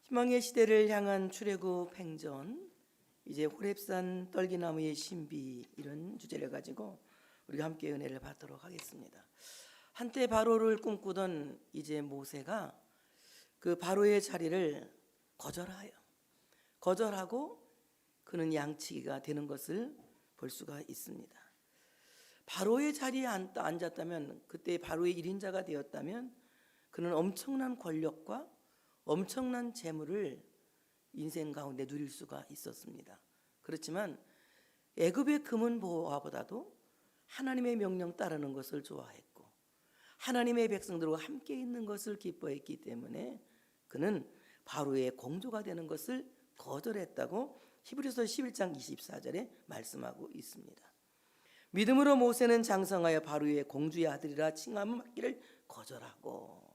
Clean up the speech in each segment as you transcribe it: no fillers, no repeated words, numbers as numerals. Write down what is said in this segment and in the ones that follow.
희망의 시대를 향한 출애굽 행전, 이제 호렙산 떨기나무의 신비, 이런 주제를 가지고 우리가 함께 은혜를 받도록 하겠습니다. 한때 바로를 꿈꾸던 이제 모세가 그 바로의 자리를 거절하고 그는 양치기가 되는 것을 볼 수가 있습니다. 바로의 자리에 앉았다면, 그때 바로의 1인자가 되었다면 그는 엄청난 권력과 엄청난 재물을 인생 가운데 누릴 수가 있었습니다. 그렇지만 애굽의 금은 보화보다도 하나님의 명령 따르는 것을 좋아했고 하나님의 백성들과 함께 있는 것을 기뻐했기 때문에 그는 바로의 공주가 되는 것을 거절했다고 히브리서 11장 24절에 말씀하고 있습니다. 믿음으로 모세는 장성하여 바로의 공주의 아들이라 칭함을 받기를 거절하고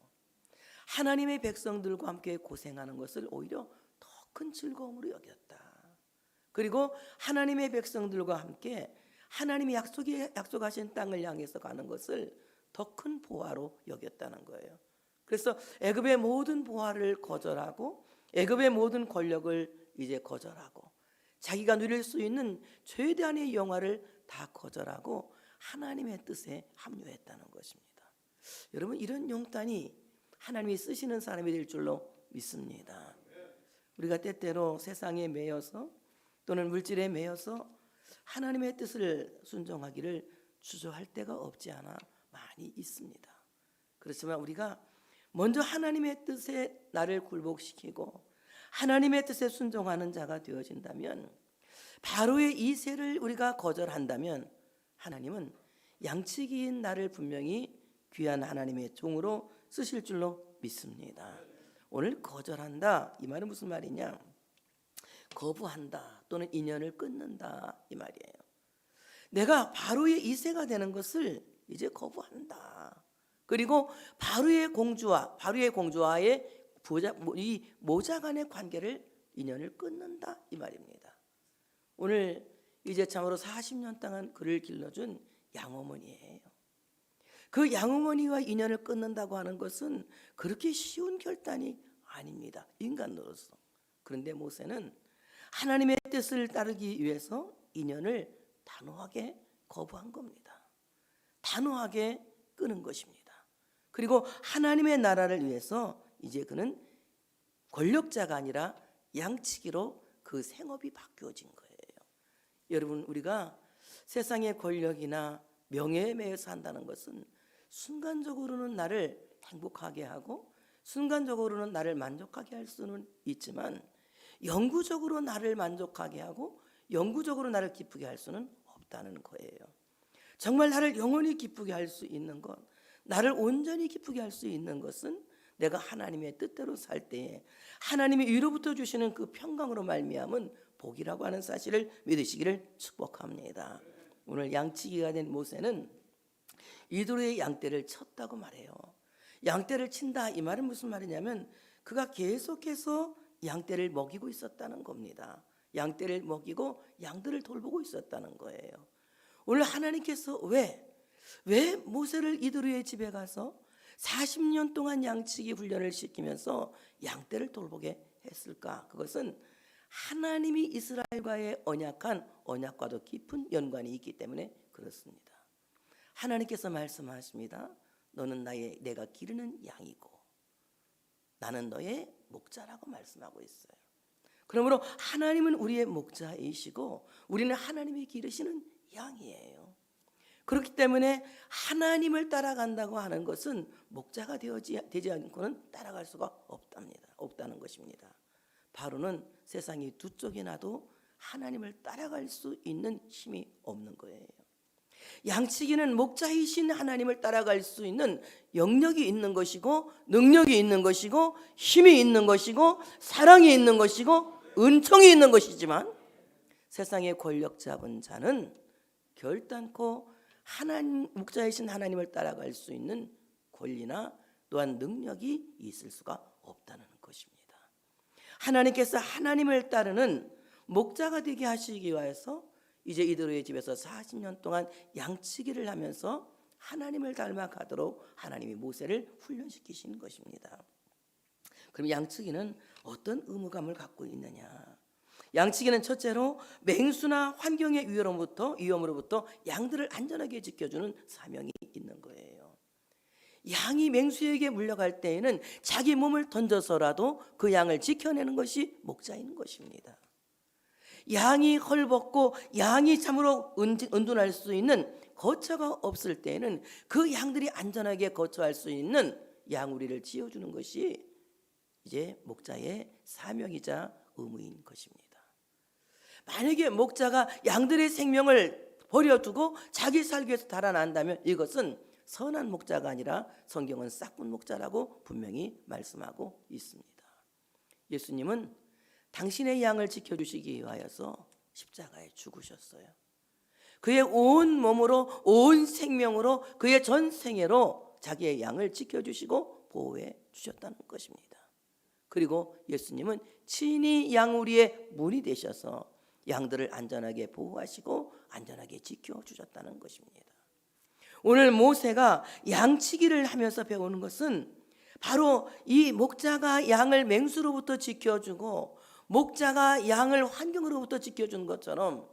하나님의 백성들과 함께 고생하는 것을 오히려 더 큰 즐거움으로 여겼다. 그리고 하나님의 백성들과 함께 하나님이 약속하신 땅을 향해서 가는 것을 더 큰 보화로 여겼다는 거예요. 그래서 애굽의 모든 보화를 거절하고 애굽의 모든 권력을 이제 거절하고 자기가 누릴 수 있는 최대한의 영화를 다 거절하고 하나님의 뜻에 합류했다는 것입니다. 여러분, 이런 용단이 하나님이 쓰시는 사람이 될 줄로 믿습니다. 우리가 때때로 세상에 매여서 또는 물질에 매여서 하나님의 뜻을 순종하기를 주저할 때가 없지 않아 많이 있습니다. 그렇지만 우리가 먼저 하나님의 뜻에 나를 굴복시키고 하나님의 뜻에 순종하는 자가 되어진다면, 바로의 이세를 우리가 거절한다면 하나님은 양치기인 나를 분명히 귀한 하나님의 종으로 쓰실 줄로 믿습니다. 오늘 거절한다, 이 말은 무슨 말이냐? 거부한다 또는 인연을 끊는다, 이 말이에요. 내가 바로의 이세가 되는 것을 이제 거부한다. 그리고 바로의 공주와의 이 모자 간의 관계를, 인연을 끊는다, 이 말입니다. 오늘 이제 참으로 40년 동안 그를 길러준 양어머니예요. 그 양어머니와 인연을 끊는다고 하는 것은 그렇게 쉬운 결단이 아닙니다, 인간으로서. 그런데 모세는 하나님의 뜻을 따르기 위해서 인연을 단호하게 거부한 겁니다. 단호하게 끊은 것입니다. 그리고 하나님의 나라를 위해서 이제 그는 권력자가 아니라 양치기로 그 생업이 바뀌어진 거예요. 여러분, 우리가 세상의 권력이나 명예에 매여 산다는 것은 순간적으로는 나를 행복하게 하고 순간적으로는 나를 만족하게 할 수는 있지만 영구적으로 나를 만족하게 하고 영구적으로 나를 기쁘게 할 수는 없다는 거예요. 정말 나를 영원히 기쁘게 할 수 있는 것, 나를 온전히 기쁘게 할 수 있는 것은 내가 하나님의 뜻대로 살 때에 하나님이 위로부터 주시는 그 평강으로 말미암은 복이라고 하는 사실을 믿으시기를 축복합니다. 오늘 양치기가 된 모세는 이도로의 양떼를 쳤다고 말해요. 양떼를 친다, 이 말은 무슨 말이냐면 그가 계속해서 양떼를 먹이고 있었다는 겁니다. 양떼를 먹이고 양들을 돌보고 있었다는 거예요. 오늘 하나님께서 왜 모세를 이도로의 집에 가서 40년 동안 양치기 훈련을 시키면서 양떼를 돌보게 했을까? 그것은 하나님이 이스라엘과의 언약과도 깊은 연관이 있기 때문에 그렇습니다. 하나님께서 말씀하십니다. 너는 내가 기르는 양이고 나는 너의 목자라고 말씀하고 있어요. 그러므로 하나님은 우리의 목자이시고 우리는 하나님이 기르시는 양이에요. 그렇기 때문에 하나님을 따라간다고 하는 것은 목자가 되지 않고는 따라갈 수가 없다는 것입니다. 바로는 세상이 두 쪽이 나도 하나님을 따라갈 수 있는 힘이 없는 거예요. 양치기는 목자이신 하나님을 따라갈 수 있는 영역이 있는 것이고 능력이 있는 것이고 힘이 있는 것이고 사랑이 있는 것이고 은총이 있는 것이지만 세상의 권력 잡은 자는 결단코 목자이신 하나님을 따라갈 수 있는 권리나 또한 능력이 있을 수가 없다는 것입니다. 하나님께서 하나님을 따르는 목자가 되게 하시기 위해서 이제 이도로의 집에서 40년 동안 양치기를 하면서 하나님을 닮아가도록 하나님이 모세를 훈련시키신 것입니다. 그럼 양치기는 어떤 의무감을 갖고 있느냐? 양치기는 첫째로 맹수나 환경의 위험으로부터 양들을 안전하게 지켜주는 사명이 있는 거예요. 양이 맹수에게 물려갈 때에는 자기 몸을 던져서라도 그 양을 지켜내는 것이 목자인 것입니다. 양이 헐벗고 양이 참으로 은둔할 수 있는 거처가 없을 때에는 그 양들이 안전하게 거처할 수 있는 양우리를 지어주는 것이 이제 목자의 사명이자 의무인 것입니다. 만약에 목자가 양들의 생명을 버려두고 자기 살기 위해서 달아난다면 이것은 선한 목자가 아니라 성경은 싹군 목자라고 분명히 말씀하고 있습니다. 예수님은 당신의 양을 지켜주시기 위하여서 십자가에 죽으셨어요. 그의 온 몸으로 온 생명으로 그의 전 생애로 자기의 양을 지켜주시고 보호해 주셨다는 것입니다. 그리고 예수님은 친히 양우리의 문이 되셔서 양들을 안전하게 보호하시고 안전하게 지켜주셨다는 것입니다. 오늘 모세가 양치기를 하면서 배우는 것은 바로 이 목자가 양을 맹수로부터 지켜주고 목자가 양을 환경으로부터 지켜준 것처럼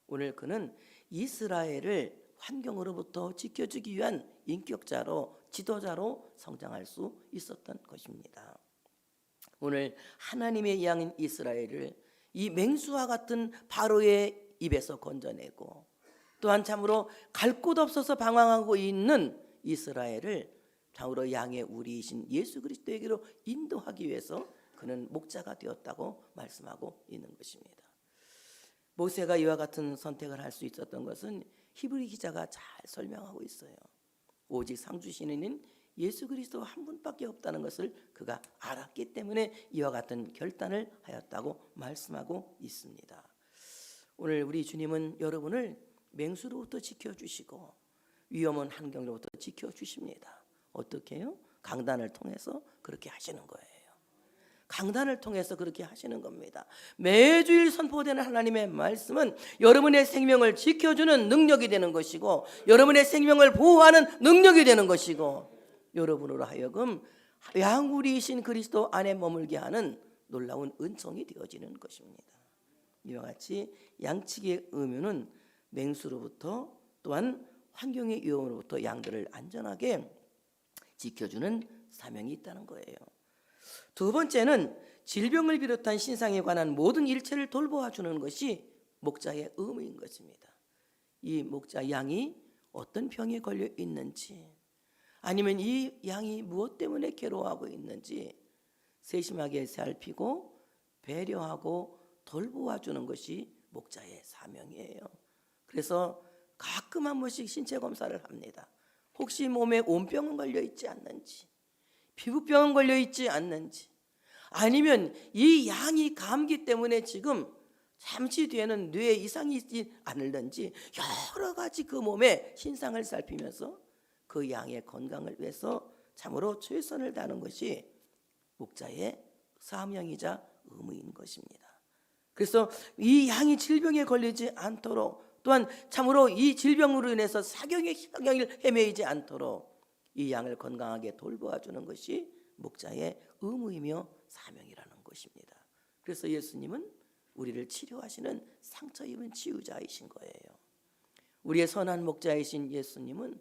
오늘 그는 이스라엘을 환경으로부터 지켜주기 위한 인격자로 지도자로 성장할 수 있었던 것입니다. 오늘 하나님의 양인 이스라엘을 이 맹수와 같은 바로의 입에서 건져내고 또한 참으로 갈 곳 없어서 방황하고 있는 이스라엘을 참으로 양의 우리이신 예수 그리스도에게로 인도하기 위해서 그는 목자가 되었다고 말씀하고 있는 것입니다. 모세가 이와 같은 선택을 할 수 있었던 것은 히브리 기자가 잘 설명하고 있어요. 오직 상주시는 이는 예수 그리스도 한 분밖에 없다는 것을 그가 알았기 때문에 이와 같은 결단을 하였다고 말씀하고 있습니다. 오늘 우리 주님은 여러분을 맹수로부터 지켜주시고 위험한 환경으로부터 지켜주십니다. 어떻게 해요? 강단을 통해서 그렇게 하시는 거예요. 강단을 통해서 그렇게 하시는 겁니다. 매주일 선포되는 하나님의 말씀은 여러분의 생명을 지켜주는 능력이 되는 것이고 여러분의 생명을 보호하는 능력이 되는 것이고 여러분으로 하여금 양우리이신 그리스도 안에 머물게 하는 놀라운 은총이 되어지는 것입니다. 이와 같이 양치기의 의무는 맹수로부터 또한 환경의 위험으로부터 양들을 안전하게 지켜주는 사명이 있다는 거예요. 두 번째는 질병을 비롯한 신상에 관한 모든 일체를 돌보아 주는 것이 목자의 의무인 것입니다. 이 목자 양이 어떤 병에 걸려 있는지 아니면 이 양이 무엇 때문에 괴로워하고 있는지 세심하게 살피고 배려하고 돌보아 주는 것이 목자의 사명이에요. 그래서 가끔 한 번씩 신체 검사를 합니다. 혹시 몸에 온병은 걸려 있지 않는지 피부병은 걸려 있지 않는지 아니면 이 양이 감기 때문에 지금 잠시 뒤에는 뇌에 이상이 있지 않을는지 여러 가지 그 몸의 신상을 살피면서 그 양의 건강을 위해서 참으로 최선을 다하는 것이 목자의 사명이자 의무인 것입니다. 그래서 이 양이 질병에 걸리지 않도록 또한 참으로 이 질병으로 인해서 사경의 헤매이지 않도록 이 양을 건강하게 돌보아 주는 것이 목자의 의무이며 사명이라는 것입니다. 그래서 예수님은 우리를 치료하시는 상처 입은 치유자이신 거예요. 우리의 선한 목자이신 예수님은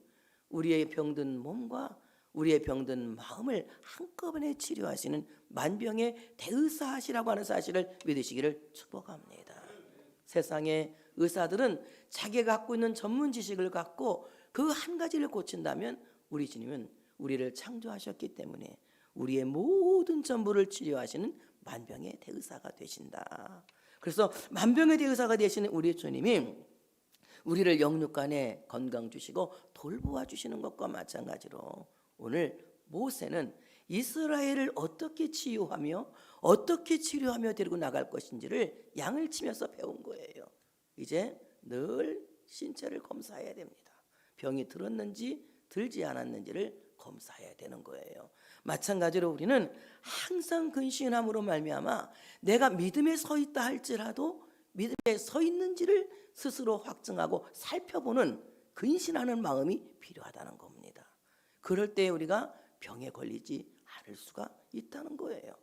우리의 병든 몸과 우리의 병든 마음을 한꺼번에 치료하시는 만병의 대의사시라고 하는 사실을 믿으시기를 축복합니다. 세상의 의사들은 자기가 갖고 있는 전문 지식을 갖고 그 한 가지를 고친다면 우리 주님은 우리를 창조하셨기 때문에 우리의 모든 전부를 치료하시는 만병의 대의사가 되신다. 그래서 만병의 대의사가 되시는 우리 주님이 우리를 영육간에 건강 주시고 돌보아 주시는 것과 마찬가지로 오늘 모세는 이스라엘을 어떻게 치유하며 어떻게 치료하며 데리고 나갈 것인지를 양을 치면서 배운 거예요. 이제 늘 신체를 검사해야 됩니다. 병이 들었는지 들지 않았는지를 검사해야 되는 거예요. 마찬가지로 우리는 항상 근신함으로 말미암아 내가 믿음에 서 있다 할지라도 믿음에 서 있는지를 스스로 확증하고 살펴보는 근신하는 마음이 필요하다는 겁니다. 그럴 때 우리가 병에 걸리지 않을 수가 있다는 거예요.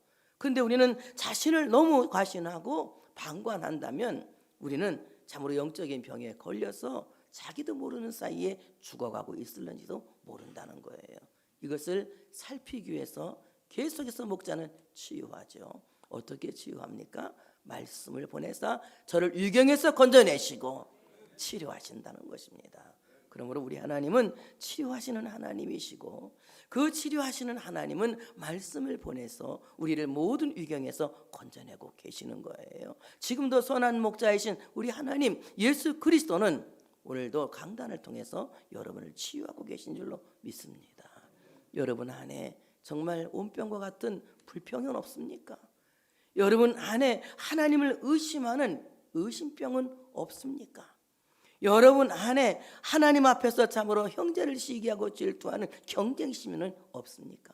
근데 우리는 자신을 너무 과신하고 방관한다면 우리는 참으로 영적인 병에 걸려서 자기도 모르는 사이에 죽어가고 있을는지도 모른다는 거예요. 이것을 살피기 위해서 계속해서 목자는 치유하죠. 어떻게 치유합니까? 말씀을 보내서 저를 유경에서 건져내시고 치료하신다는 것입니다. 그러므로 우리 하나님은 치료하시는 하나님이시고 그 치료하시는 하나님은 말씀을 보내서 우리를 모든 위경에서 건져내고 계시는 거예요. 지금도 선한 목자이신 우리 하나님 예수 그리스도는 오늘도 강단을 통해서 여러분을 치유하고 계신 줄로 믿습니다. 여러분 안에 정말 온병과 같은 불평은 없습니까? 여러분 안에 하나님을 의심하는 의심병은 없습니까? 여러분 안에 하나님 앞에서 참으로 형제를 시기하고 질투하는 경쟁심은 없습니까?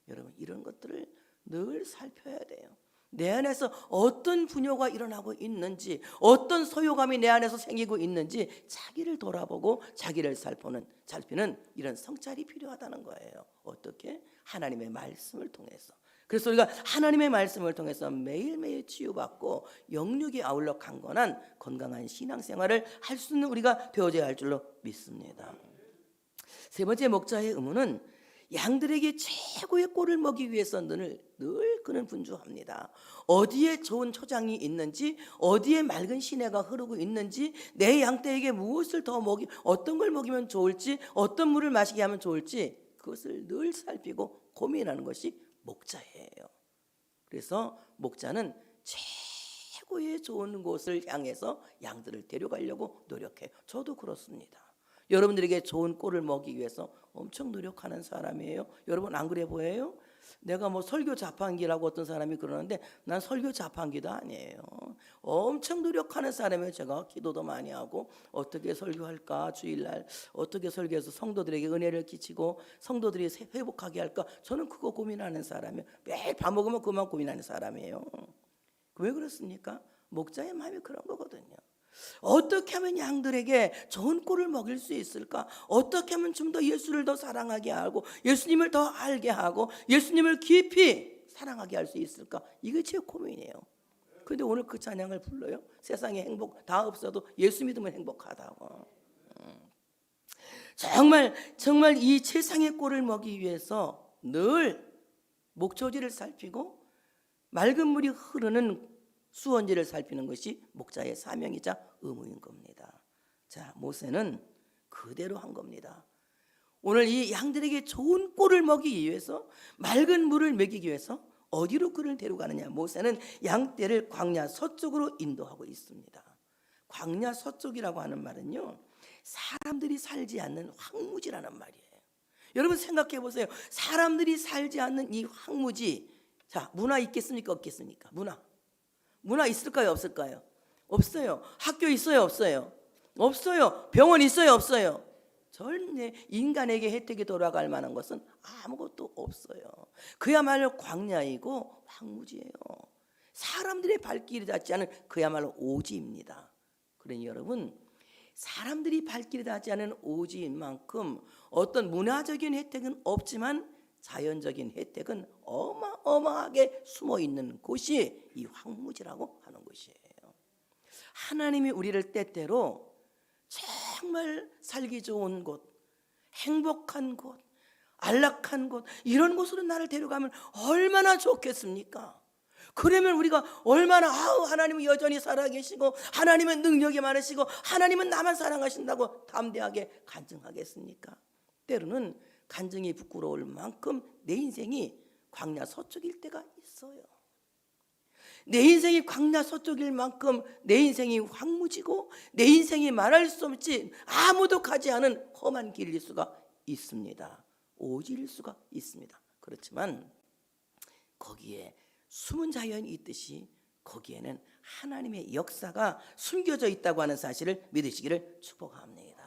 여러분 이런 것들을 늘 살펴야 돼요. 내 안에서 어떤 분노가 일어나고 있는지, 어떤 소요감이 내 안에서 생기고 있는지 자기를 돌아보고 자기를 살피는 이런 성찰이 필요하다는 거예요. 어떻게? 하나님의 말씀을 통해서. 그래서 우리가 하나님의 말씀을 통해서 매일매일 치유받고 영육이 아울러 강건한 건강한 신앙생활을 할 수 있는 우리가 되어져야 할 줄로 믿습니다. 세 번째 목자의 의무는 양들에게 최고의 꼴을 먹이기 위해서 늘 그는 분주합니다. 어디에 좋은 초장이 있는지, 어디에 맑은 시내가 흐르고 있는지, 내 양떼에게 무엇을 더 어떤 걸 먹이면 좋을지, 어떤 물을 마시게 하면 좋을지 그것을 늘 살피고 고민하는 것이 목자예요. 그래서 목자는 최고의 좋은 곳을 향해서 양들을 데려가려고 노력해요. 저도 그렇습니다. 여러분들에게 좋은 꼴을 먹이기 위해서 엄청 노력하는 사람이에요. 여러분 안 그래 보여요? 내가 뭐 설교 자판기라고 어떤 사람이 그러는데 난 설교 자판기도 아니에요. 엄청 노력하는 사람이에요. 제가 기도도 많이 하고 어떻게 설교할까, 주일날 어떻게 설교해서 성도들에게 은혜를 끼치고 성도들이 회복하게 할까, 저는 그거 고민하는 사람이에요. 매일 밥 먹으면 그만 고민하는 사람이에요. 왜 그렇습니까? 목자의 마음이 그런 거거든요. 어떻게 하면 양들에게 좋은 꼴을 먹일 수 있을까? 어떻게 하면 좀 더 예수를 더 사랑하게 하고 예수님을 더 알게 하고 예수님을 깊이 사랑하게 할 수 있을까? 이게 제 고민이에요. 그런데 오늘 그 찬양을 불러요. 세상에 행복 다 없어도 예수 믿으면 행복하다고. 정말 이 세상의 꼴을 먹이기 위해서 늘 목초지를 살피고 맑은 물이 흐르는 수원지를 살피는 것이 목자의 사명이자 의무인 겁니다. 자, 모세는 그대로 한 겁니다. 오늘 이 양들에게 좋은 꼴을 먹이기 위해서, 맑은 물을 먹이기 위해서 어디로 그를 데려가느냐? 모세는 양떼를 광야 서쪽으로 인도하고 있습니다. 광야 서쪽이라고 하는 말은요, 사람들이 살지 않는 황무지라는 말이에요. 여러분 생각해 보세요. 사람들이 살지 않는 이 황무지, 자, 문화 있겠습니까? 없겠습니까? 문화 있을까요? 없을까요? 없어요. 학교 있어요? 없어요? 없어요. 병원 있어요? 없어요? 전혀 인간에게 혜택이 돌아갈 만한 것은 아무것도 없어요. 그야말로 광야이고 황무지예요. 사람들의 발길이 닿지 않은 그야말로 오지입니다. 그러니 여러분, 사람들이 발길이 닿지 않은 오지인 만큼 어떤 문화적인 혜택은 없지만 자연적인 혜택은 어마어마하게 숨어 있는 곳이 이 황무지라고 하는 것이에요. 하나님이 우리를 때때로 정말 살기 좋은 곳, 행복한 곳, 안락한 곳, 이런 곳으로 나를 데려가면 얼마나 좋겠습니까? 그러면 우리가 얼마나 하나님은 여전히 살아계시고 하나님은 능력이 많으시고 하나님은 나만 사랑하신다고 담대하게 간증하겠습니까? 때로는 간증이 부끄러울 만큼 내 인생이 광야 서쪽일 때가 있어요. 내 인생이 광야 서쪽일 만큼 내 인생이 황무지고 내 인생이 말할 수 없이 아무도 가지 않은 험한 길일 수가 있습니다. 오지일 수가 있습니다. 그렇지만 거기에 숨은 자연이 있듯이 거기에는 하나님의 역사가 숨겨져 있다고 하는 사실을 믿으시기를 축복합니다.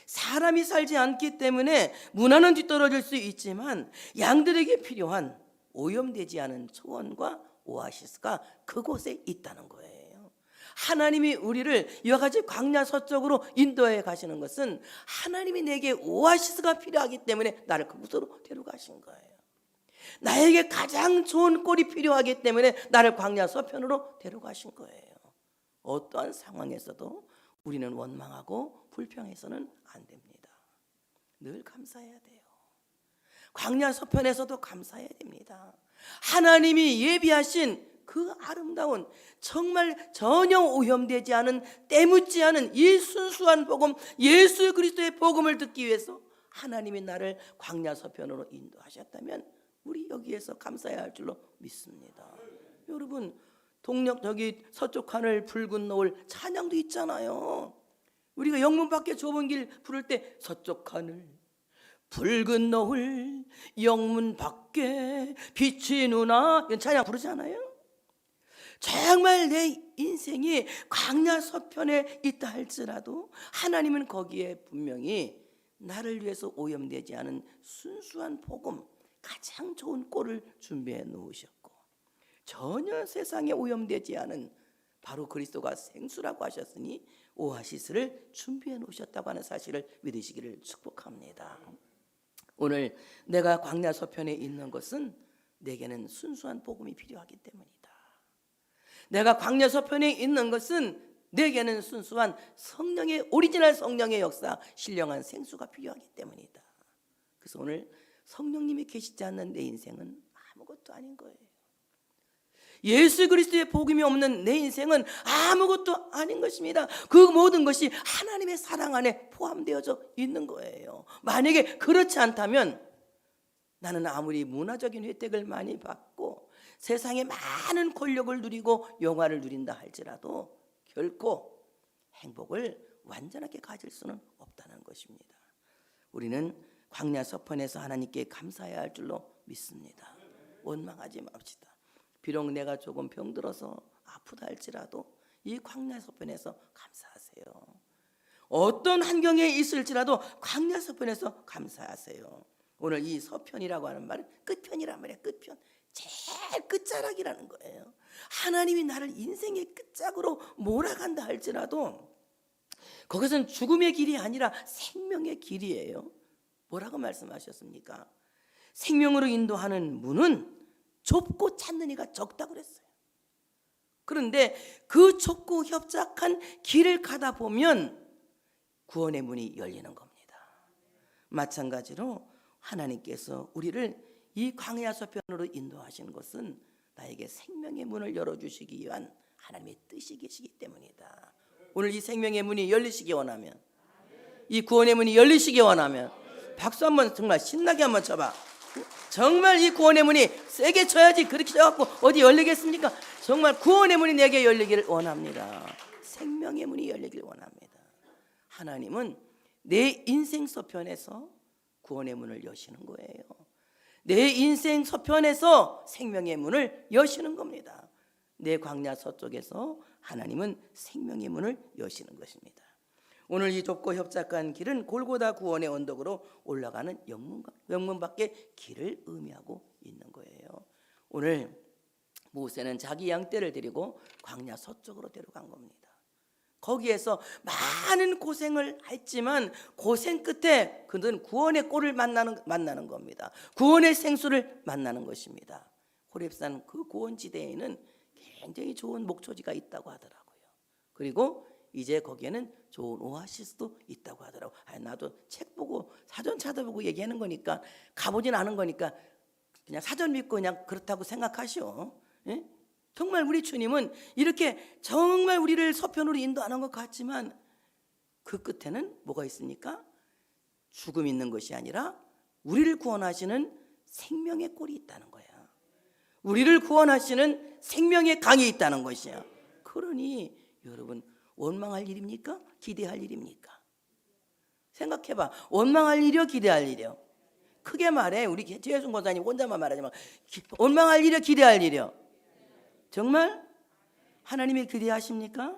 사람이 살지 않기 때문에 문화는 뒤떨어질 수 있지만 양들에게 필요한 오염되지 않은 초원과 오아시스가 그곳에 있다는 거예요. 하나님이 우리를 이와 같이 광야 서쪽으로 인도해 가시는 것은 하나님이 내게 오아시스가 필요하기 때문에 나를 그곳으로 데려가신 거예요. 나에게 가장 좋은 꼴이 필요하기 때문에 나를 광야 서편으로 데려가신 거예요. 어떠한 상황에서도 우리는 원망하고 불평해서는 안 됩니다. 늘 감사해야 돼요. 광야 서편에서도 감사해야 됩니다. 하나님이 예비하신 그 아름다운, 정말 전혀 오염되지 않은, 때묻지 않은 이 순수한 복음, 예수 그리스도의 복음을 듣기 위해서 하나님이 나를 광야 서편으로 인도하셨다면 우리 여기에서 감사해야 할 줄로 믿습니다. 여러분, 동력 저기 서쪽 하늘 붉은 노을 찬양도 있잖아요. 우리가 영문 밖에 좁은 길 부를 때 서쪽 하늘 붉은 노을 영문 밖에 빛이 누나 이런 찬양 부르잖아요. 정말 내 인생이 광야 서편에 있다 할지라도 하나님은 거기에 분명히 나를 위해서 오염되지 않은 순수한 복음, 가장 좋은 꼴을 준비해 놓으셨고, 전혀 세상에 오염되지 않은 바로 그리스도가 생수라고 하셨으니 오아시스를 준비해 놓으셨다고 하는 사실을 믿으시기를 축복합니다. 오늘 내가 광야 서편에 있는 것은 내게는 순수한 복음이 필요하기 때문이다. 내가 광야 서편에 있는 것은 내게는 순수한 성령의, 오리지널 성령의 역사, 신령한 생수가 필요하기 때문이다. 그래서 오늘 성령님이 계시지 않는 내 인생은 아무것도 아닌 거예요. 예수 그리스도의 복음이 없는 내 인생은 아무것도 아닌 것입니다. 그 모든 것이 하나님의 사랑 안에 포함되어져 있는 거예요. 만약에 그렇지 않다면 나는 아무리 문화적인 혜택을 많이 받고 세상에 많은 권력을 누리고 영화를 누린다 할지라도 결코 행복을 완전하게 가질 수는 없다는 것입니다. 우리는 광야 서편에서 하나님께 감사해야 할 줄로 믿습니다. 원망하지 맙시다. 비록 내가 조금 병들어서 아프다 할지라도 이 광야 서편에서 감사하세요. 어떤 환경에 있을지라도 광야 서편에서 감사하세요. 오늘 이 서편이라고 하는 말은 끝편이란 말이에요. 끝편, 제일 끝자락이라는 거예요. 하나님이 나를 인생의 끝짝으로 몰아간다 할지라도 그것은 죽음의 길이 아니라 생명의 길이에요. 뭐라고 말씀하셨습니까? 생명으로 인도하는 문은 좁고 찾는 이가 적다고 그랬어요. 그런데 그 좁고 협착한 길을 가다 보면 구원의 문이 열리는 겁니다. 마찬가지로 하나님께서 우리를 이 광야 서편으로 인도하신 것은 나에게 생명의 문을 열어주시기 위한 하나님의 뜻이 계시기 때문이다. 오늘 이 생명의 문이 열리시기 원하면, 이 구원의 문이 열리시기 원하면 박수 한번 정말 신나게 한번 쳐봐. 정말 이 구원의 문이 세게 쳐야지 그렇게 쳐갖고 어디 열리겠습니까? 정말 구원의 문이 내게 열리기를 원합니다. 생명의 문이 열리기를 원합니다. 하나님은 내 인생 서편에서 구원의 문을 여시는 거예요. 내 인생 서편에서 생명의 문을 여시는 겁니다. 내 광야 서쪽에서 하나님은 생명의 문을 여시는 것입니다. 오늘 이 좁고 협착한 길은 골고다 구원의 언덕으로 올라가는 영문 밖의 길을 의미하고 있는 거예요. 오늘 모세는 자기 양떼를 데리고 광야 서쪽으로 데려간 겁니다. 거기에서 많은 고생을 했지만 고생 끝에 그는 구원의 꼴을 만나는 겁니다. 구원의 생수를 만나는 것입니다. 호렙산 그 고원지대에는 굉장히 좋은 목초지가 있다고 하더라고요. 그리고 이제 거기에는 좋은 오아시스도 있다고 하더라고요. 나도 책 보고 사전 찾아보고 얘기하는 거니까, 가보진 않은 거니까 그냥 사전 믿고 그냥 그렇다고 생각하시오. 예? 정말 우리 주님은 이렇게 정말 우리를 서편으로 인도하는 것 같지만 그 끝에는 뭐가 있습니까? 죽음이 있는 것이 아니라 우리를 구원하시는 생명의 꼴이 있다는 거야. 우리를 구원하시는 생명의 강이 있다는 것이야. 그러니 여러분, 원망할 일입니까? 기대할 일입니까? 생각해봐. 원망할 일이요? 기대할 일이요? 크게 말해. 우리 최혜순 권사님 혼자만 말하지 마. 원망할 일이요? 기대할 일이요? 정말? 하나님을 기대하십니까?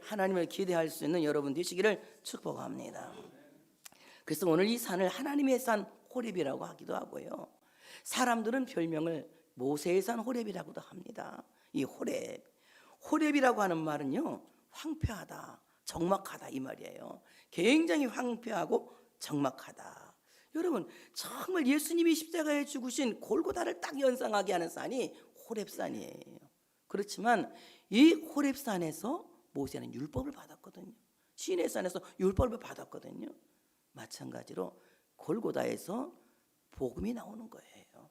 하나님을 기대할 수 있는 여러분 되시기를 축복합니다. 그래서 오늘 이 산을 하나님의 산 호렙이라고 하기도 하고요. 사람들은 별명을 모세의 산 호렙이라고도 합니다. 이 호렙이라고 하는 말은요, 황폐하다, 적막하다 이 말이에요. 굉장히 황폐하고 적막하다. 여러분, 정말 예수님이 십자가에 죽으신 골고다를 딱 연상하게 하는 산이 호렙산이에요. 그렇지만 이 호렙산에서 모세는 율법을 받았거든요. 시내산에서 율법을 받았거든요. 마찬가지로 골고다에서 복음이 나오는 거예요.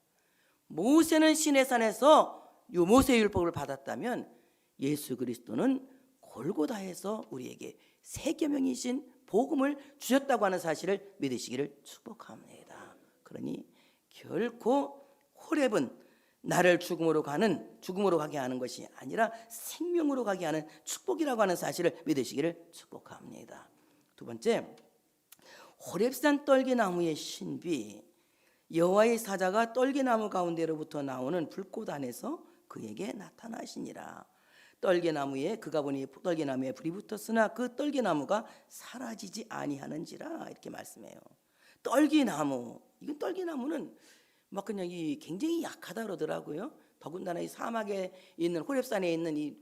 모세는 시내산에서 모세의 율법을 받았다면 예수 그리스도는 골고다에서 우리에게 새 계명이신 복음을 주셨다고 하는 사실을 믿으시기를 축복합니다. 그러니 결코 호렙은 나를 죽음으로 가게 하는 것이 아니라 생명으로 가게 하는 축복이라고 하는 사실을 믿으시기를 축복합니다. 두 번째, 호렙산 떨기나무의 신비. 여호와의 사자가 떨기나무 가운데로부터 나오는 불꽃 안에서 그에게 나타나시니라. 떨기나무에 그가 보니 떨기나무에 불이 붙었으나 그 떨기나무가 사라지지 아니하는지라, 이렇게 말씀해요. 떨기나무, 이건 떨기나무는 막 그냥 이 굉장히 약하다 그러더라고요. 더군다나 이 사막에 있는 호렙산에 있는 이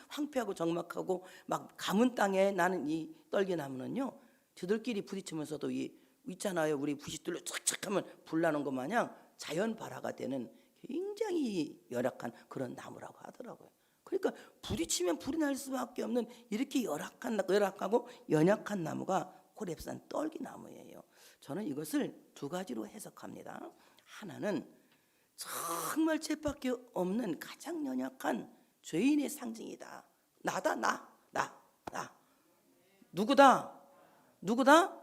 황폐하고 적막하고 막 가문 땅에 나는 이 떨기나무는요, 저들끼리 부딪히면서도 이 있잖아요, 우리 부싯돌로 착착하면 불 나는 것 마냥 자연 발화가 되는 굉장히 열악한 그런 나무라고 하더라고요. 그러니까 부딪히면 불이 날 수밖에 없는 이렇게 열악하고 연약한 나무가 호렙산 떨기나무예요. 저는 이것을 두 가지로 해석합니다. 하나는 정말 죄밖에 없는 가장 연약한 죄인의 상징이다. 나다, 나. 누구다? 너다?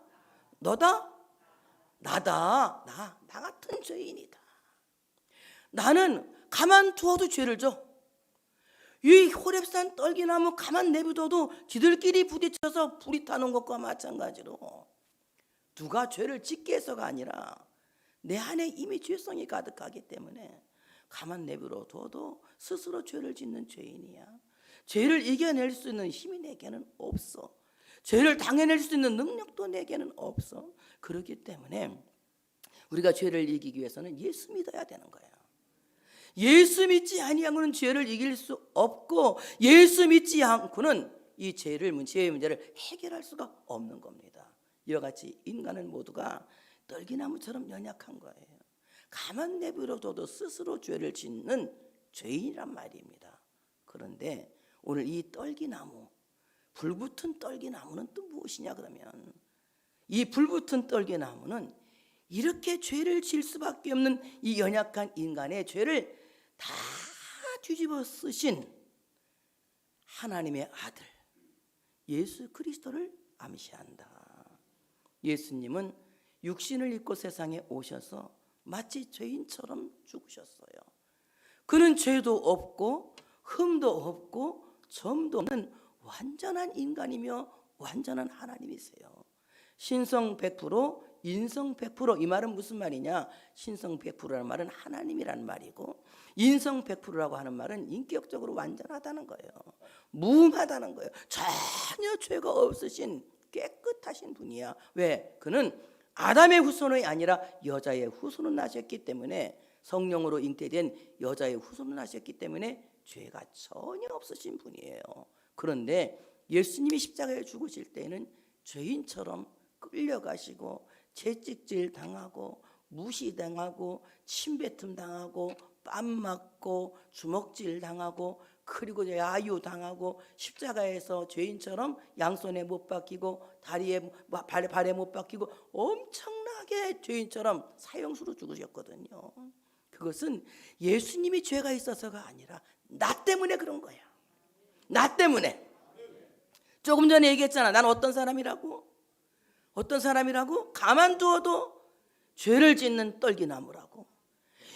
나다. 나 같은 죄인이다. 나는 가만두어도 죄를 져. 이 호렙산 떨기나무 가만 내비둬도 지들끼리 부딪혀서 불이 타는 것과 마찬가지로 누가 죄를 짓게 해서가 아니라 내 안에 이미 죄성이 가득하기 때문에 가만 내버려둬도 스스로 죄를 짓는 죄인이야. 죄를 이겨낼 수 있는 힘이 내게는 없어. 죄를 당해낼 수 있는 능력도 내게는 없어. 그렇기 때문에 우리가 죄를 이기기 위해서는 예수 믿어야 되는 거야. 예수 믿지 아니하고는 죄를 이길 수 없고, 예수 믿지 않고는 이 죄의 문제를 해결할 수가 없는 겁니다. 이와 같이 인간은 모두가 떨기나무처럼 연약한 거예요. 가만 내버려둬도 스스로 죄를 짓는 죄인이란 말입니다. 그런데 오늘 이 떨기나무, 불붙은 떨기나무는 또 무엇이냐 그러면, 이 불붙은 떨기나무는 이렇게 죄를 질 수밖에 없는 이 연약한 인간의 죄를 다 뒤집어 쓰신 하나님의 아들 예수 그리스도를 암시한다. 예수님은 육신을 입고 세상에 오셔서 마치 죄인처럼 죽으셨어요. 그는 죄도 없고 흠도 없고 점도 없는 완전한 인간이며 완전한 하나님이세요. 신성 100%, 인성 100%. 이 말은 무슨 말이냐? 신성 100%라는 말은 하나님이라는 말이고, 인성 100%라고 하는 말은 인격적으로 완전하다는 거예요. 무음하다는 거예요. 전혀 죄가 없으신 깨끗하신 분이야. 왜? 그는 아담의 후손이 아니라 여자의 후손을 나셨기 때문에, 성령으로 잉태된 여자의 후손을 나셨기 때문에 죄가 전혀 없으신 분이에요. 그런데 예수님이 십자가에 죽으실 때에는 죄인처럼 끌려가시고 채찍질 당하고 무시당하고 침뱉음 당하고 뺨 맞고 주먹질 당하고 그리고 야유 당하고 십자가에서 죄인처럼 양손에 못 박히고 발에 못 박히고 엄청나게 죄인처럼 사형수로 죽으셨거든요. 그것은 예수님이 죄가 있어서가 아니라 나 때문에 그런 거야. 나 때문에. 조금 전에 얘기했잖아. 난 어떤 사람이라고? 가만두어도 죄를 짓는 떨기나무라고.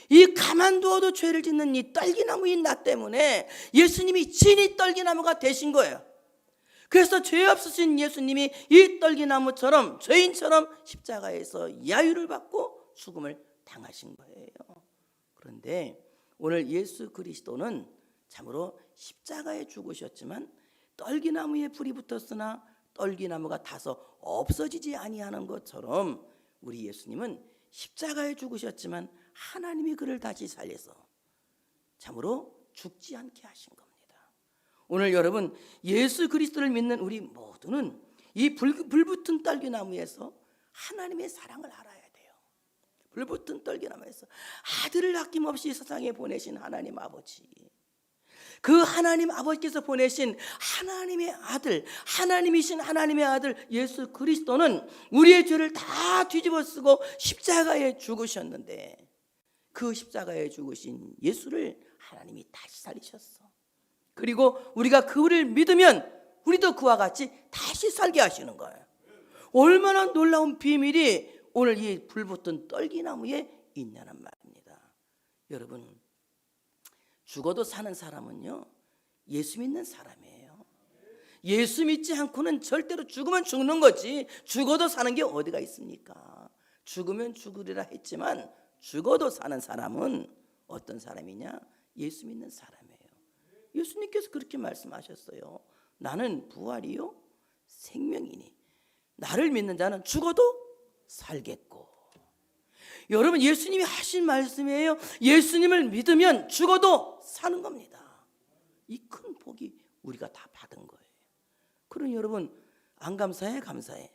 이 가만두어도 죄를 짓는 이 떨기나무인 나 때문에 예수님이 진이 떨기나무가 되신 거예요. 그래서 죄 없으신 예수님이 이 떨기나무처럼 죄인처럼 십자가에서 야유를 받고 죽음을 당하신 거예요. 그런데 오늘 예수 그리스도는 참으로 십자가에 죽으셨지만 떨기나무에 불이 붙었으나 떨기나무가 타서 없어지지 아니하는 것처럼 우리 예수님은 십자가에 죽으셨지만 하나님이 그를 다시 살려서 참으로 죽지 않게 하신 겁니다. 오늘 여러분, 예수 그리스도를 믿는 우리 모두는 이 불붙은 떨기나무에서 하나님의 사랑을 알아야 돼요. 불붙은 떨기나무에서 아들을 아낌없이 세상에 보내신 하나님 아버지, 그 하나님 아버지께서 보내신 하나님의 아들, 하나님이신 하나님의 아들 예수 그리스도는 우리의 죄를 다 뒤집어 쓰고 십자가에 죽으셨는데, 그 십자가에 죽으신 예수를 하나님이 다시 살리셨어. 그리고 우리가 그를 믿으면 우리도 그와 같이 다시 살게 하시는 거예요. 얼마나 놀라운 비밀이 오늘 이 불붙은 떨기나무에 있냐는 말입니다. 여러분, 죽어도 사는 사람은요, 예수 믿는 사람이에요. 예수 믿지 않고는 절대로 죽으면 죽는 거지, 죽어도 사는 게 어디가 있습니까? 죽으면 죽으리라 했지만 죽어도 사는 사람은 어떤 사람이냐? 예수 믿는 사람이에요. 예수님께서 그렇게 말씀하셨어요. 나는 부활이요 생명이니 나를 믿는 자는 죽어도 살겠고. 여러분, 예수님이 하신 말씀이에요. 예수님을 믿으면 죽어도 사는 겁니다. 이 큰 복이 우리가 다 받은 거예요. 그러니 여러분, 안 감사해? 감사해?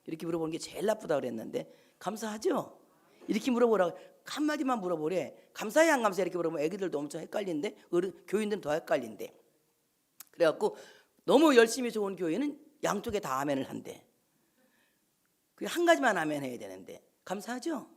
이렇게 물어보는 게 제일 나쁘다 그랬는데 감사하죠? 이렇게 물어보라고 한마디만 물어보래. 감사해 안 감사해? 이렇게 물어보면 애기들도 엄청 헷갈리는데 교인들은 더 헷갈린대. 그래갖고 너무 열심히 좋은 교회는 양쪽에 다 아멘을 한대. 한 가지만 아멘 해야 되는데 감사하죠?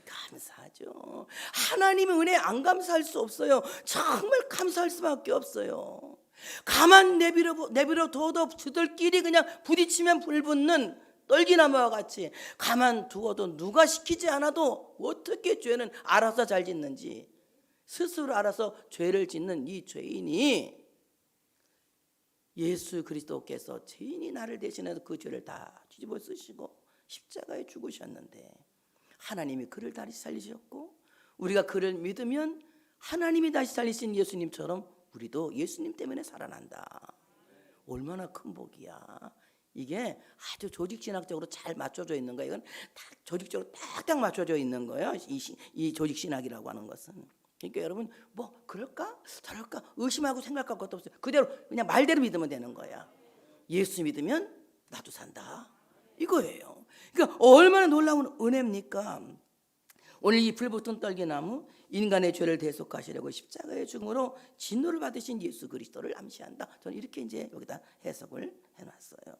감사하죠. 하나님의 은혜 안 감사할 수 없어요. 정말 감사할 수밖에 없어요. 가만 내버려 둬도 저들끼리 그냥 부딪히면 불붙는 떨기나무와 같이 가만 두어도 누가 시키지 않아도 어떻게 죄는 알아서 잘 짓는지 스스로 알아서 죄를 짓는 이 죄인이 예수 그리스도께서 죄인이 나를 대신해서 그 죄를 다 뒤집어 쓰시고 십자가에 죽으셨는데 하나님이 그를 다시 살리셨고, 우리가 그를 믿으면 하나님이 다시 살리신 예수님처럼 우리도 예수님 때문에 살아난다. 얼마나 큰 복이야. 이게 아주 조직신학적으로 잘 맞춰져 있는 거예요. 이건 다 조직적으로 딱딱 맞춰져 있는 거예요. 이 조직신학이라고 하는 것은. 그러니까 여러분, 뭐 그럴까 저럴까 의심하고 생각할 것도 없어요. 그대로 그냥 말대로 믿으면 되는 거야. 예수 믿으면 나도 산다, 이거예요. 그러니까 얼마나 놀라운 은혜입니까? 오늘 이 불붙은 떨기나무, 인간의 죄를 대속하시려고 십자가의 죽음으로 진노를 받으신 예수 그리스도를 암시한다. 저는 이렇게 이제 여기다 해석을 해놨어요.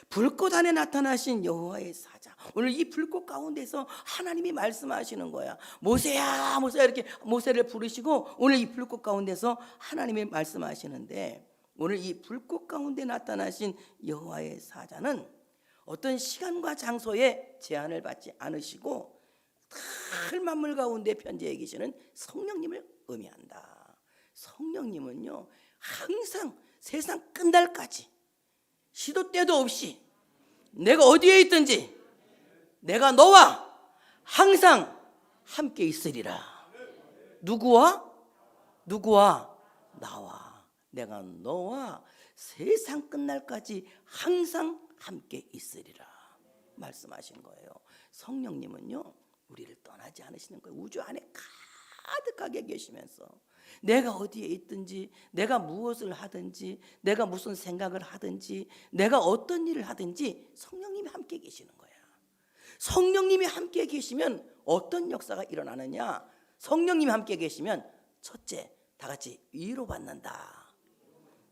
불꽃 안에 나타나신 여호와의 사자. 오늘 이 불꽃 가운데서 하나님이 말씀하시는 거야. 모세야 모세야 이렇게 모세를 부르시고 오늘 이 불꽃 가운데서 하나님이 말씀하시는데, 오늘 이 불꽃 가운데 나타나신 여호와의 사자는 어떤 시간과 장소에 제한을 받지 않으시고 큰 만물 가운데 편재해 계시는 성령님을 의미한다. 성령님은요, 항상 세상 끝날까지 시도 때도 없이 내가 어디에 있든지 내가 너와 항상 함께 있으리라. 누구와? 나와. 내가 너와 세상 끝날까지 항상 함께 있으리라 말씀하신 거예요. 성령님은요, 우리를 떠나지 않으시는 거예요. 우주 안에 가득하게 계시면서 내가 어디에 있든지, 내가 무엇을 하든지, 내가 무슨 생각을 하든지, 내가 어떤 일을 하든지 성령님이 함께 계시는 거야. 성령님이 함께 계시면 어떤 역사가 일어나느냐? 성령님이 함께 계시면 첫째, 다 같이 위로받는다.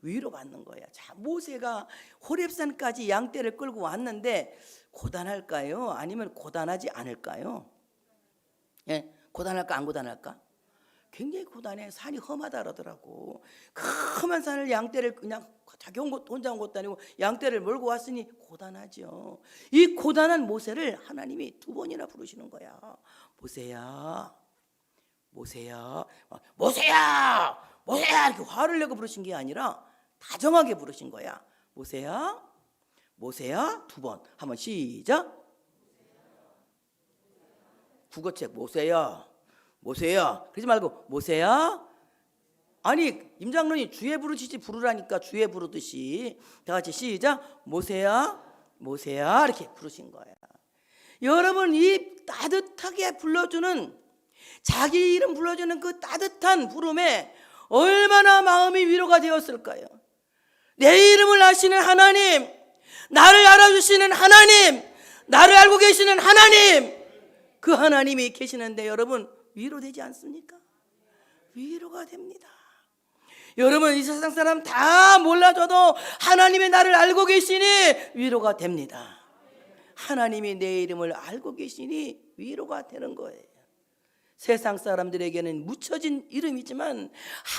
위로받는 거야. 자, 모세가 호렙산까지 양떼를 끌고 왔는데 고단할까요? 아니면 고단하지 않을까요? 예, 고단할까 안 고단할까? 굉장히 고단해. 산이 험하다 그러더라고. 그 험한 산을 양떼를 그냥 자기 혼자 온 것도 아니고 양떼를 몰고 왔으니 고단하죠. 이 고단한 모세를 하나님이 두 번이나 부르시는 거야. 모세야, 모세야, 모세야, 모세야 이렇게 화를 내고 부르신 게 아니라 다정하게 부르신 거야. 모세야, 모세야 두 번. 한번 시작. 국어책 모세야, 모세야 그러지 말고 모세야. 아니 임장로님 주에 부르시지 부르라니까 주에 부르듯이 다 같이 시작. 모세야, 모세야 이렇게 부르신 거야. 여러분, 이 따뜻하게 불러주는, 자기 이름 불러주는 그 따뜻한 부름에 얼마나 마음이 위로가 되었을까요? 내 이름을 아시는 하나님, 나를 알아주시는 하나님, 나를 알고 계시는 하나님, 그 하나님이 계시는데 여러분 위로되지 않습니까? 위로가 됩니다. 여러분 이 세상 사람 다 몰라줘도 하나님이 나를 알고 계시니 위로가 됩니다. 하나님이 내 이름을 알고 계시니 위로가 되는 거예요. 세상 사람들에게는 묻혀진 이름이지만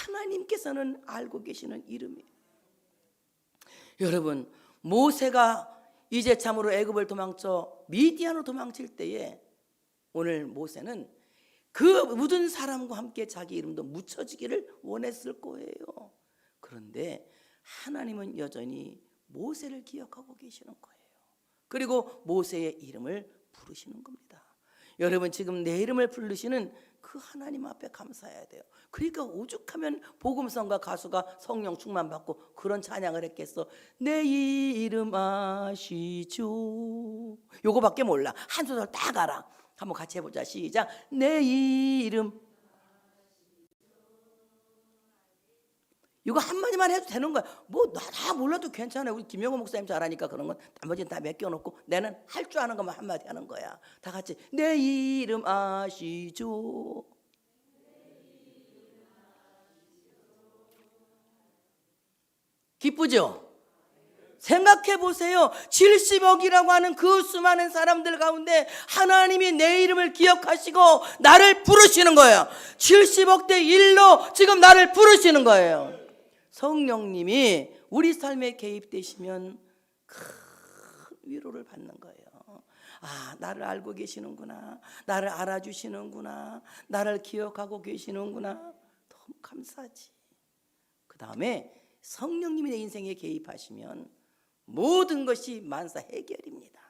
하나님께서는 알고 계시는 이름이에요. 여러분 모세가 이제 참으로 애굽을 도망쳐 미디안으로 도망칠 때에 오늘 모세는 그 모든 사람과 함께 자기 이름도 묻혀지기를 원했을 거예요. 그런데 하나님은 여전히 모세를 기억하고 계시는 거예요. 그리고 모세의 이름을 부르시는 겁니다. 여러분 지금 내 이름을 부르시는 그 하나님 앞에 감사해야 돼요. 그러니까 오죽하면 복음성가 가수가 성령 충만받고 그런 찬양을 했겠어. 내 이름 아시죠? 요거밖에 몰라. 한 소절 딱 알아. 한번 같이 해보자. 시작. 내 이름. 이거 한마디만 해도 되는 거야. 뭐 다 몰라도 괜찮아요. 우리 김영호 목사님 잘하니까 그런 건 나머지는 다 맡겨놓고 나는 할 줄 아는 것만 한마디 하는 거야. 다 같이 내 이름 아시죠? 기쁘죠? 생각해 보세요. 70억이라고 하는 그 수많은 사람들 가운데 하나님이 내 이름을 기억하시고 나를 부르시는 거예요. 70억 대 1로 지금 나를 부르시는 거예요. 성령님이 우리 삶에 개입되시면 큰 위로를 받는 거예요. 아, 나를 알고 계시는구나. 나를 알아주시는구나. 나를 기억하고 계시는구나. 너무 감사하지. 그 다음에 성령님이 내 인생에 개입하시면 모든 것이 만사 해결입니다.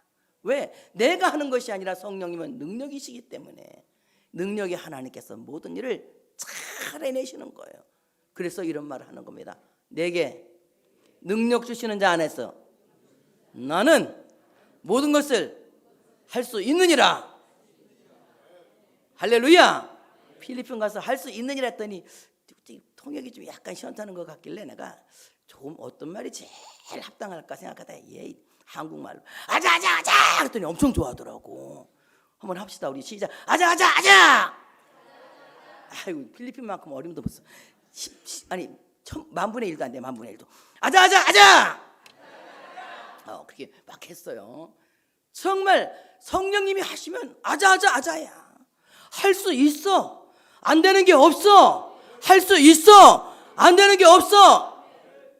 왜? 내가 하는 것이 아니라 성령님은 능력이시기 때문에 능력이 하나님께서 모든 일을 잘 해내시는 거예요. 그래서 이런 말을 하는 겁니다. 내게 능력 주시는 자 안에서 나는 모든 것을 할 수 있느니라. 할렐루야. 필리핀 가서 할 수 있느니라 했더니 통역이 좀 약간 시원찮은 것 같길래 내가 조금 어떤 말이 제일 합당할까 생각하다 얘 한국말로 아자 그랬더니 엄청 좋아하더라고. 한번 합시다. 우리 시작. 아자. 아이고 필리핀만큼 어림도 없어. 아니 10,000,000분의 1도 안 돼. 10,000,000분의 1도. 아자. 그렇게 막 했어요. 정말 성령님이 하시면 아자야. 할 수 있어. 안 되는 게 없어. 할 수 있어. 안 되는 게 없어.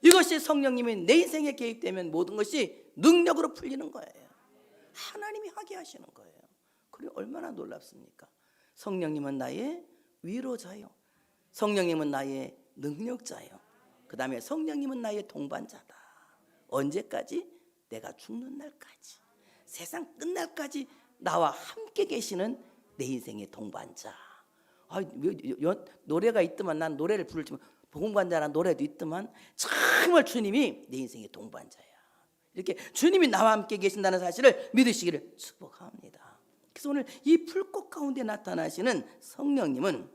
이것이 성령님이 내 인생에 개입되면 모든 것이 능력으로 풀리는 거예요. 하나님이 하게 하시는 거예요. 그리고 얼마나 놀랍습니까? 성령님은 나의 위로자요. 성령님은 나의 능력자요. 그 다음에 성령님은 나의 동반자다. 언제까지? 내가 죽는 날까지. 세상 끝날까지 나와 함께 계시는 내 인생의 동반자. 노래가 있더만 난 노래를 부를 줄 복음관자라는 노래도 있더만 정말 주님이 내 인생의 동반자야. 이렇게 주님이 나와 함께 계신다는 사실을 믿으시기를 축복합니다. 그래서 오늘 이 풀꽃 가운데 나타나시는 성령님은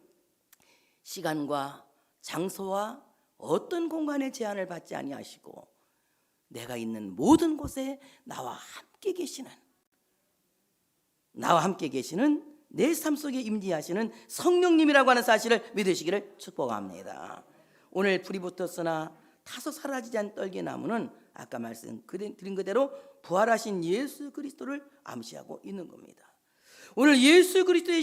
시간과 장소와 어떤 공간의 제한을 받지 아니하시고 내가 있는 모든 곳에 나와 함께 계시는 내 삶 속에 임재하시는 성령님이라고 하는 사실을 믿으시기를 축복합니다. 오늘 불이 붙었으나 타서 사라지지 않는 떨기나무는 아까 말씀드린 그대로 부활하신 예수 그리스도를 암시하고 있는 겁니다. 오늘 예수 그리스도의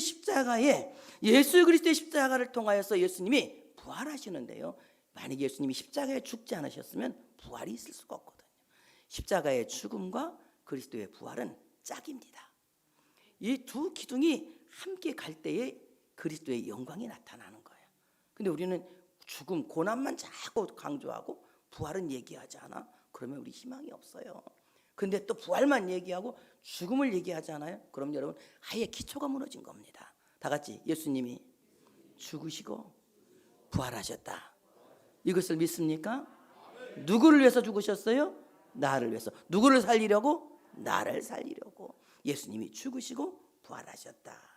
십자가를 통하여서 예수님이 부활하시는데요. 만약 예수님이 십자가에 죽지 않으셨으면 부활이 있을 수가 없거든요. 십자가의 죽음과 그리스도의 부활은 짝입니다. 이 두 기둥이 함께 갈 때에 그리스도의 영광이 나타나는 거예요. 근데 우리는 죽음, 고난만 자꾸 강조하고 부활은 얘기하지 않아? 그러면 우리 희망이 없어요. 근데 또 부활만 얘기하고 죽음을 얘기하지 않아요? 그럼 여러분 아예 기초가 무너진 겁니다. 다 같이 예수님이 죽으시고 부활하셨다. 이것을 믿습니까? 누구를 위해서 죽으셨어요? 나를 위해서. 누구를 살리려고? 나를 살리려고. 예수님이 죽으시고 부활하셨다.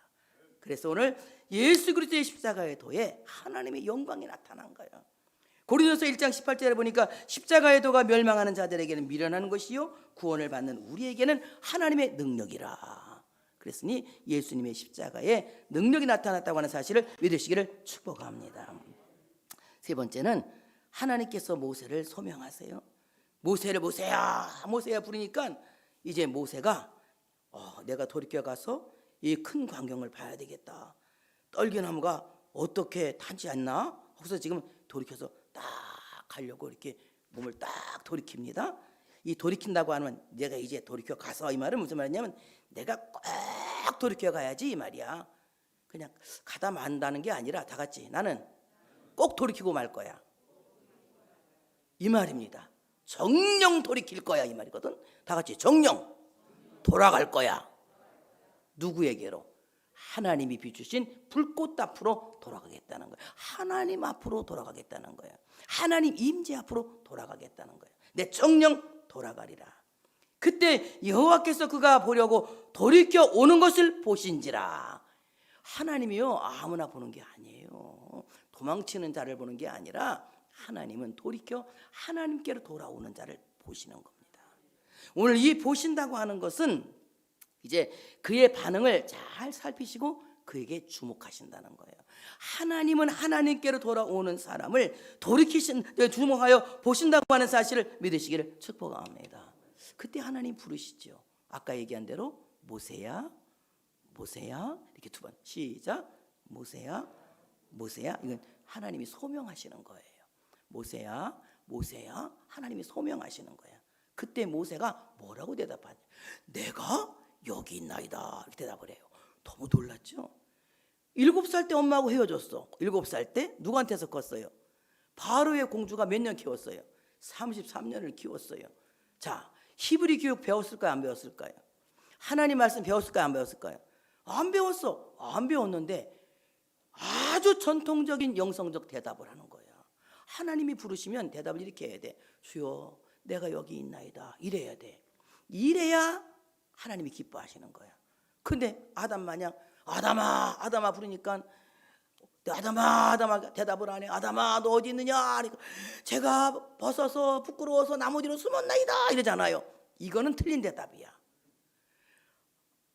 그래서 오늘 예수 그리스도의 십자가의 도에 하나님의 영광이 나타난 거예요. 고린도서 1장 18절에 보니까 십자가의 도가 멸망하는 자들에게는 미련한 것이요 구원을 받는 우리에게는 하나님의 능력이라. 그랬으니 예수님의 십자가에 능력이 나타났다고 하는 사실을 믿으시기를 축복합니다. 세 번째는 하나님께서 모세를 소명하세요. 모세를 모세야 부르니까 이제 모세가 내가 돌이켜 가서 이 큰 광경을 봐야 되겠다. 떨기나무가 어떻게 타지 않나? 그래서 지금 돌이켜서 딱 가려고 이렇게 몸을 딱 돌이킵니다. 이 돌이킨다고 하면 내가 이제 돌이켜 가서, 이 말은 무슨 말이냐면 내가 꼭 돌이켜 가야지 이 말이야. 그냥 가다 만다는 게 아니라 다 같이 나는 꼭 돌이키고 말 거야 이 말입니다. 정령 돌이킬 거야 이 말이거든. 다 같이 정령 돌아갈 거야. 누구에게로? 하나님이 비추신 불꽃 앞으로 돌아가겠다는 거예요. 하나님 앞으로 돌아가겠다는 거예요. 하나님 임재 앞으로 돌아가겠다는 거예요. 내 정령 돌아가리라. 그때 여호와께서 그가 보려고 돌이켜 오는 것을 보신지라. 하나님이요 아무나 보는 게 아니에요. 도망치는 자를 보는 게 아니라 하나님은 돌이켜 하나님께로 돌아오는 자를 보시는 겁니다. 오늘 이 보신다고 하는 것은 이제 그의 반응을 잘 살피시고 그에게 주목하신다는 거예요. 하나님은 하나님께로 돌아오는 사람을 주목하여 보신다고 하는 사실을 믿으시기를 축복합니다. 그때 하나님 부르시죠. 아까 얘기한 대로 모세야 모세야 이렇게 두 번 시작. 모세야 모세야. 이건 하나님이 소명하시는 거예요. 모세야 모세야. 하나님이 소명하시는 거야. 그때 모세가 뭐라고 대답하냐? 내가 여기 있나이다 이렇게 대답을 해요. 너무 놀랐죠. 7살 때 엄마하고 헤어졌어. 7살 때 누구한테서 컸어요? 바로의 공주가 몇 년 키웠어요? 33년을 키웠어요. 자, 히브리 교육 배웠을까요? 안 배웠을까요? 하나님 말씀 배웠을까요? 안 배웠을까요? 안 배웠어. 안 배웠는데 아주 전통적인 영성적 대답을 하는 거야. 하나님이 부르시면 대답을 이렇게 해야 돼. 주여 내가 여기 있나이다 이래야 돼. 이래야 하나님이 기뻐하시는 거야. 근데 아담 마냥 아담아 부르니까 아담아 대답을 안 해. 아담아 너 어디 있느냐? 제가 벗어서 부끄러워서 나무 뒤로 숨었나이다 이러잖아요. 이거는 틀린 대답이야.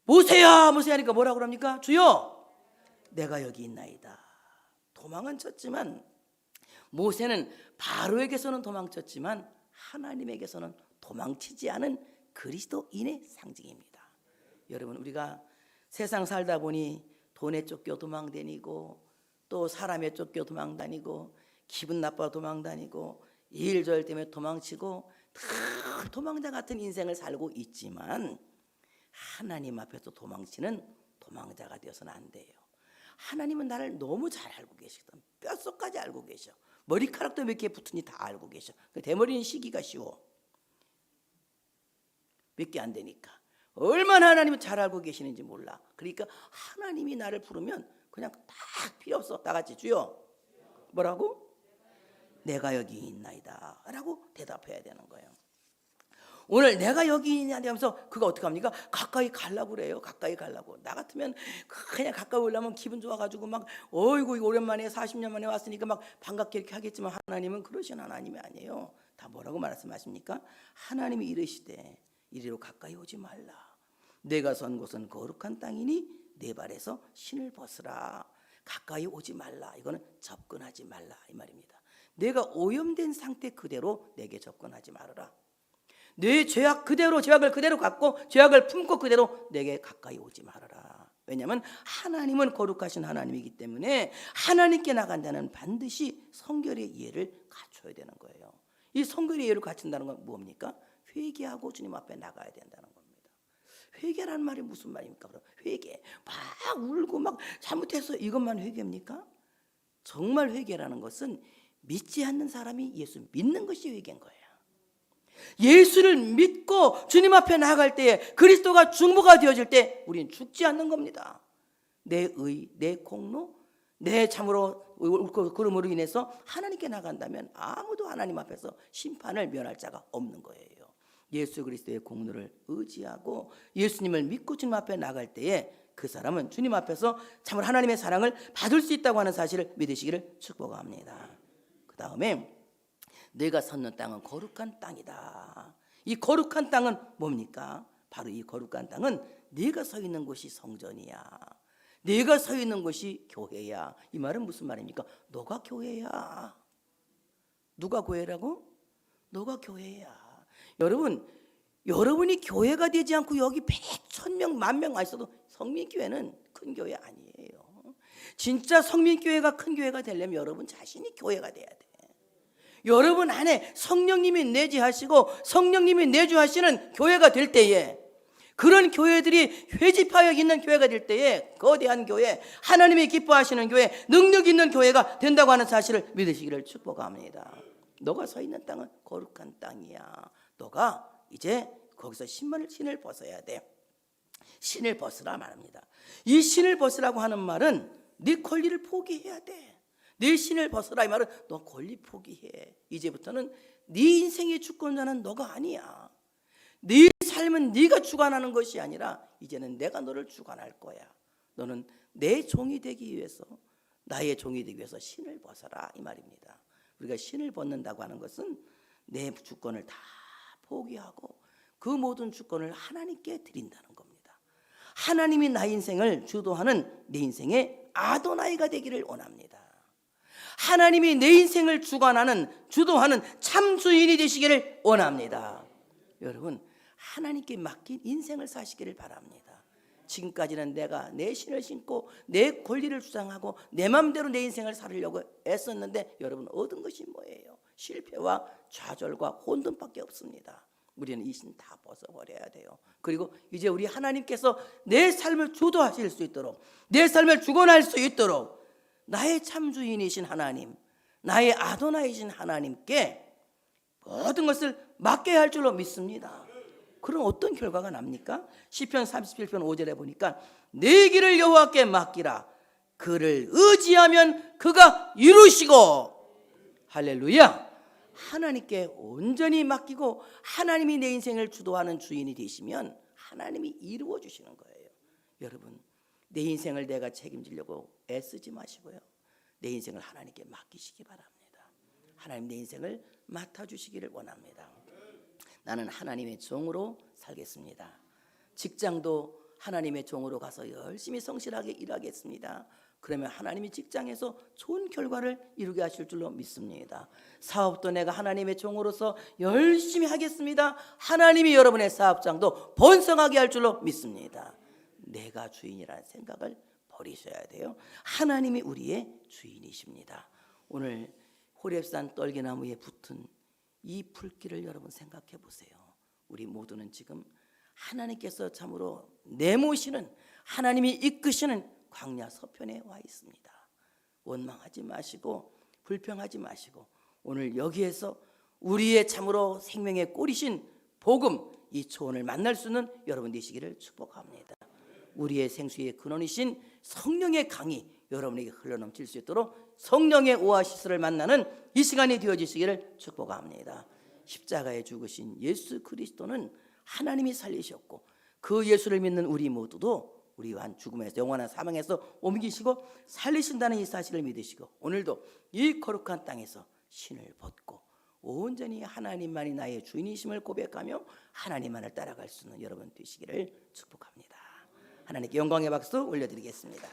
모세야 하니까 뭐라고 그럽니까? 주여 내가 여기 있나이다. 도망은 쳤지만 모세는 바로에게서는 도망쳤지만 하나님에게서는 도망치지 않은 그리스도인의 상징입니다. 여러분 우리가 세상 살다 보니 돈에 쫓겨 도망다니고 또 사람에 쫓겨 도망다니고 기분 나빠 도망다니고 일절 때문에 도망치고 다 도망자 같은 인생을 살고 있지만 하나님 앞에서 도망치는 도망자가 되어서는 안 돼요. 하나님은 나를 너무 잘 알고 계시거든. 뼛속까지 알고 계셔. 머리카락도 몇 개 붙으니 다 알고 계셔. 대머리는 시기가 쉬워. 몇 개 안 되니까. 얼마나 하나님은 잘 알고 계시는지 몰라. 그러니까 하나님이 나를 부르면 그냥 딱 필요 없어. 다 같이 주여 뭐라고? 내가 여기 있나이다 라고 대답해야 되는 거예요. 오늘 내가 여기 있냐 하면서 그가 어떻게 합니까? 가까이 가려고 그래요. 가까이 가려고. 나 같으면 그냥 가까이 오려면 기분 좋아가지고 막 어이구 오랜만에 40년 만에 왔으니까 막 반갑게 이렇게 하겠지만 하나님은 그러신 하나님이 아니에요. 다 뭐라고 말씀하십니까? 하나님이 이르시되 이리로 가까이 오지 말라. 내가 선 곳은 거룩한 땅이니 내 발에서 신을 벗으라. 가까이 오지 말라. 이거는 접근하지 말라 이 말입니다. 내가 오염된 상태 그대로 내게 접근하지 말아라. 내 죄악을 그대로 갖고 죄악을 품고 그대로 내게 가까이 오지 말아라. 왜냐하면 하나님은 거룩하신 하나님이기 때문에 하나님께 나간다는 반드시 성결의 이해를 갖춰야 되는 거예요. 이 성결의 이해를 갖춘다는 건 뭡니까? 회개하고 주님 앞에 나가야 된다는 겁니다. 회개라는 말이 무슨 말입니까? 회개 막 울고 막 잘못해서 이것만 회개입니까? 정말 회개라는 것은 믿지 않는 사람이 예수 믿는 것이 회개인 거예요. 예수를 믿고 주님 앞에 나아갈 때에 그리스도가 중보가 되어질 때 우리는 죽지 않는 겁니다. 내 의, 내 공로, 내 참으로 그름으로 인해서 하나님께 나간다면 아무도 하나님 앞에서 심판을 면할 자가 없는 거예요. 예수 그리스도의 공로를 의지하고 예수님을 믿고 주님 앞에 나갈 때에 그 사람은 주님 앞에서 참으로 하나님의 사랑을 받을 수 있다고 하는 사실을 믿으시기를 축복합니다. 그 다음에 내가 섰는 땅은 거룩한 땅이다. 이 거룩한 땅은 뭡니까? 바로 이 거룩한 땅은 네가 서 있는 곳이 성전이야. 네가 서 있는 곳이 교회야. 이 말은 무슨 말입니까? 너가 교회야. 누가 교회라고? 너가 교회야. 여러분, 여러분이 교회가 되지 않고 여기 100, 1000명, 10,000명 와 있어도 성민교회는 큰 교회 아니에요. 진짜 성민교회가 큰 교회가 되려면 여러분 자신이 교회가 돼야 돼. 여러분 안에 성령님이 내주하시고 성령님이 내주하시는 교회가 될 때에, 그런 교회들이 회집하여 있는 교회가 될 때에 거대한 교회, 하나님이 기뻐하시는 교회, 능력 있는 교회가 된다고 하는 사실을 믿으시기를 축복합니다. 너가 서 있는 땅은 거룩한 땅이야. 너가 이제 거기서 신을 벗어야 돼. 신을 벗으라 말합니다. 이 신을 벗으라고 하는 말은 네 권리를 포기해야 돼. 네 신을 벗으라 이 말은 너 권리 포기해. 이제부터는 네 인생의 주권자는 너가 아니야. 네 삶은 네가 주관하는 것이 아니라 이제는 내가 너를 주관할 거야. 너는 내 종이 되기 위해서, 나의 종이 되기 위해서 신을 벗어라 이 말입니다. 우리가 신을 벗는다고 하는 것은 내 주권을 다 포기하고 그 모든 주권을 하나님께 드린다는 겁니다. 하나님이 나의 인생을 주도하는 내 인생의 아도나이가 되기를 원합니다. 하나님이 내 인생을 주관하는, 주도하는 참 주인이 되시기를 원합니다. 여러분, 하나님께 맡긴 인생을 사시기를 바랍니다. 지금까지는 내가 내 신을 신고 내 권리를 주장하고 내 마음대로 내 인생을 살으려고 애썼는데 여러분 얻은 것이 뭐예요? 실패와 좌절과 혼돈밖에 없습니다. 우리는 이 신 다 벗어버려야 돼요. 그리고 이제 우리 하나님께서 내 삶을 주도하실 수 있도록, 내 삶을 주관할 수 있도록 나의 참주인이신 하나님, 나의 아도나이신 하나님께 모든 것을 맡겨야 할 줄로 믿습니다. 그럼 어떤 결과가 납니까? 시편 37편 5절에 보니까 내 길을 여호와께 맡기라. 그를 의지하면 그가 이루시고. 할렐루야. 하나님께 온전히 맡기고 하나님이 내 인생을 주도하는 주인이 되시면 하나님이 이루어 주시는 거예요. 여러분, 내 인생을 내가 책임지려고 애쓰지 마시고요, 내 인생을 하나님께 맡기시기 바랍니다. 하나님 내 인생을 맡아주시기를 원합니다. 나는 하나님의 종으로 살겠습니다. 직장도 하나님의 종으로 가서 열심히 성실하게 일하겠습니다. 그러면 하나님이 직장에서 좋은 결과를 이루게 하실 줄로 믿습니다. 사업도 내가 하나님의 종으로서 열심히 하겠습니다. 하나님이 여러분의 사업장도 번성하게 할 줄로 믿습니다. 내가 주인이라는 생각을 버리셔야 돼요. 하나님이 우리의 주인이십니다. 오늘 호렙산 떨기나무에 붙은 이 불길을 여러분 생각해 보세요. 우리 모두는 지금 하나님께서 참으로 내모시는, 하나님이 이끄시는 광야 서편에 와 있습니다. 원망하지 마시고 불평하지 마시고 오늘 여기에서 우리의 참으로 생명의 꼴이신 복음, 이 초원을 만날 수 있는 여러분 되시기를 축복합니다. 우리의 생수의 근원이신 성령의 강이 여러분에게 흘러넘칠 수 있도록 성령의 오아시스를 만나는 이 시간이 되어지시기를 축복합니다. 십자가에 죽으신 예수 그리스도는 하나님이 살리셨고 그 예수를 믿는 우리 모두도 우리와 죽음에서 영원한 사망에서 옮기시고 살리신다는 이 사실을 믿으시고 오늘도 이 거룩한 땅에서 신을 벗고 온전히 하나님만이 나의 주인이심을 고백하며 하나님만을 따라갈 수 있는 여러분 되시기를 축복합니다. 하나님께 영광의 박수 올려드리겠습니다.